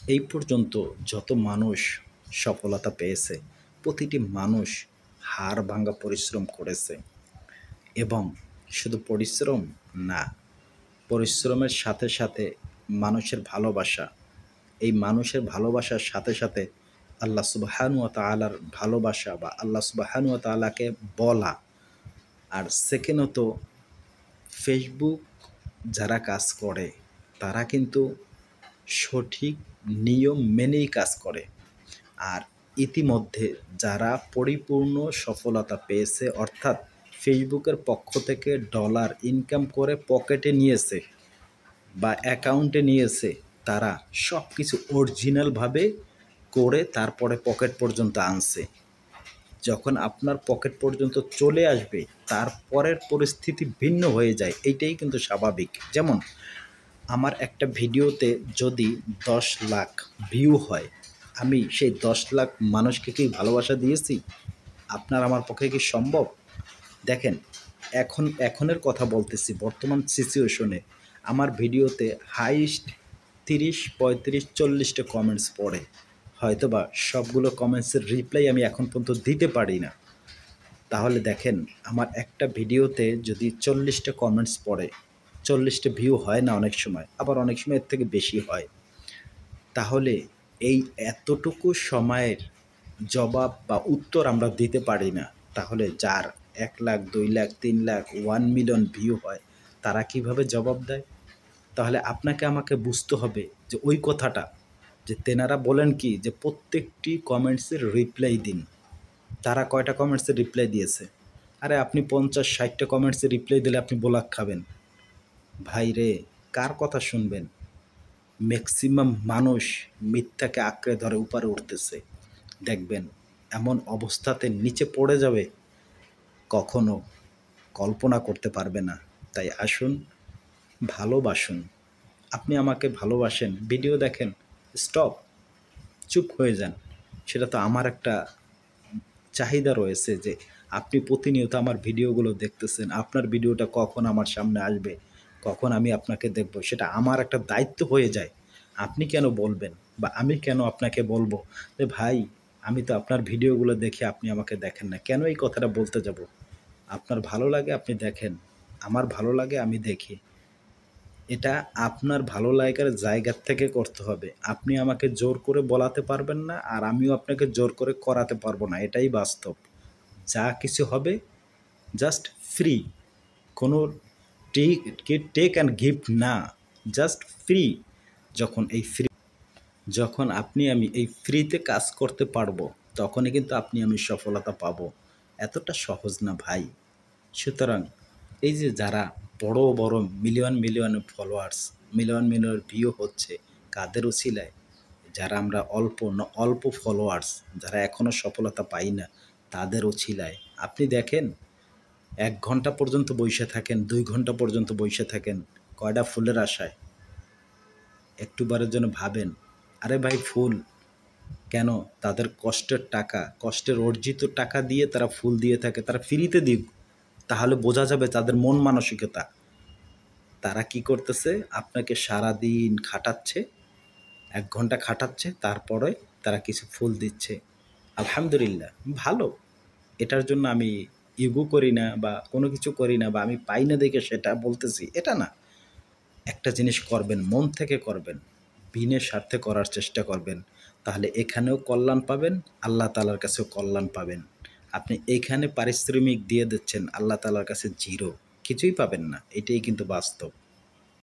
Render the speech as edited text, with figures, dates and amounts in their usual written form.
এই পর্যন্ত যত মানুষ সফলতা পেয়েছে, প্রতিটি মানুষ হাড় ভাঙা পরিশ্রম করেছে। এবং শুধু পরিশ্রম না, পরিশ্রমের সাথে সাথে মানুষের ভালোবাসা, এই মানুষের ভালোবাসার সাথে সাথে আল্লাহ সুবহানাহু ওয়া তাআলার ভালোবাসা বা আল্লাহ সুবহানাহু ওয়া তাআলাকে বলা। আর সেকেন্ডত ফেসবুক যারা কাজ করে তারা কিন্তু সঠিক নিয়ম মেনেই কাজ করে। আর ইতিমধ্যে যারা পরিপূর্ণ সফলতা পেয়েছে, অর্থাৎ ফেসবুকের পক্ষ থেকে ডলার ইনকাম করে পকেটে নিয়েছে বা অ্যাকাউন্টে নিয়েছে, তারা সব কিছু অরিজিনালভাবে করে তারপরে পকেট পর্যন্ত আনছে। যখন আপনার পকেট পর্যন্ত চলে আসবে তারপরের পরিস্থিতি ভিন্ন হয়ে যায়, এইটাই কিন্তু স্বাভাবিক। যেমন আমার একটা ভিডিওতে যদি 10 লাখ ভিউ হয়, আমি সেই 10 লাখ মানুষকে কি ভালোবাসা দিয়েছি? আপনার আমার পক্ষে কি সম্ভব? দেখেন, এখনের কথা বলতেছি, বর্তমান সিচুয়েশনে আমার ভিডিওতে হাইস্ট 30, 35, 40টা কমেন্টস পড়ে। হয়তোবা সবগুলো কমেন্টসের রিপ্লাই আমি এখন পর্যন্ত দিতে পারি না। তাহলে দেখেন, আমার একটা ভিডিওতে যদি 40টা কমেন্টস পড়ে, 40টা ভিউ হয় না অনেক সময়, আবার অনেক সময় এর থেকে বেশি হয়। তাহলে এই এতটুকু সময়ের জবাব বা উত্তর আমরা দিতে পারি না, তাহলে যার 1 লাখ, 2 লাখ, 3 লাখ, 1 মিলিয়ন ভিউ হয়, তারা কিভাবে জবাব দেয়? তাহলে আপনাকে আমাকে বুঝতে হবে যে ওই কথাটা, যে তেনারা বলেন কি যে প্রত্যেকটি কমেন্টসের রিপ্লাই দিন। তারা কয়টা কমেন্টসের রিপ্লাই দিয়েছে? আরে আপনি 50, 60টা কমেন্টসের রিপ্লাই দিলে আপনি ব্লক খাবেন। ভাই রে, কার কথা শুনবেন? ম্যাক্সিমাম মানুষ মিথ্যাকে আঁকড়ে ধরে উপরে উঠতেছে। দেখবেন এমন অবস্থাতে নিচে পড়ে যাবে, কখনো কল্পনা করতে পারবে না। তাই আসুন, ভালোবাসুন। আপনি আমাকে ভালোবাসেন, ভিডিও দেখেন, স্টপ, চুপ হয়ে যান। সেটা তো আমার একটা চাহিদা রয়েছে যে আপনি প্রতিনিয়ত আমার ভিডিওগুলো দেখতেছেন, আপনার ভিডিওটা কখন আমার সামনে আসবে, কখন আমি আপনাকে দেখব, সেটা আমার একটা দায়িত্ব হয়ে যায়। আপনি কেন বলবেন বা আমি কেন আপনাকে বলবো যে ভাই, আমি তো আপনার ভিডিওগুলো দেখি, আপনি আমাকে দেখেন না? কেন এই কথাটা বলতে যাব? আপনার ভালো লাগে আপনি দেখেন, আমার ভালো লাগে আমি দেখি। এটা আপনার ভালো লাগার জায়গা থেকে করতে হবে। আপনি আমাকে জোর করে বলাতে পারবেন না, আর আমিও আপনাকে জোর করে করাতে পারবো না। এটাই বাস্তব। যা কিছু হবে জাস্ট ফ্রি। কোনো টেক অ্যান্ড গিফট না, জাস্ট ফ্রি। যখন এই ফ্রি, যখন আপনি আমি এই ফ্রিতে কাজ করতে পারবো, তখনই কিন্তু আপনি আমি সফলতা পাবো। এতটা সহজ না ভাই। সুতরাং এই যে যারা বড় বড় million million followers, million million view হচ্ছে, কাদের উছিলায়? যারা আমরা অল্প ফলোয়ার্স, যারা এখনও সফলতা পাই না, তাদের উছিলায়। আপনি দেখেন, 1 ঘন্টা পর্যন্ত বইসে থাকেন, 2 ঘন্টা পর্যন্ত বইসে থাকেন, কয়টা ফুলের আশায়? একটুবারের জন্য ভাবেন, আরে ভাই ফুল কেন? তাদের কষ্টের টাকা, কষ্টের অর্জিত টাকা দিয়ে তারা ফুল দিয়ে থাকে, তারা ফ্রিতে দিক। তাহলে বোঝা যাবে তাদের মন মানসিকতা। তারা কি করতেছে? আপনাকে সারাদিন খাটাচ্ছে, 1 ঘন্টা খাটাচ্ছে, তারপরে তারা কিছু ফুল দিচ্ছে। আলহামদুলিল্লাহ, ভালো। এটার জন্য আমি ইগো করি না বা কোনো কিছু করি না, বা আমি পাই না দেখে সেটা বলতেছি, এটা না। একটা জিনিস করবেন, মন থেকে করবেন, বিনে স্বার্থে করার চেষ্টা করবেন, তাহলে এখানেও কল্যাণ পাবেন, আল্লাহ তাআলার কাছেও কল্যাণ পাবেন। আপনি এইখানে পারিশ্রমিক দিয়ে দিচ্ছেন, আল্লাহ তাআলার কাছে জিরো, কিছুই পাবেন না। এটাই কিন্তু বাস্তব।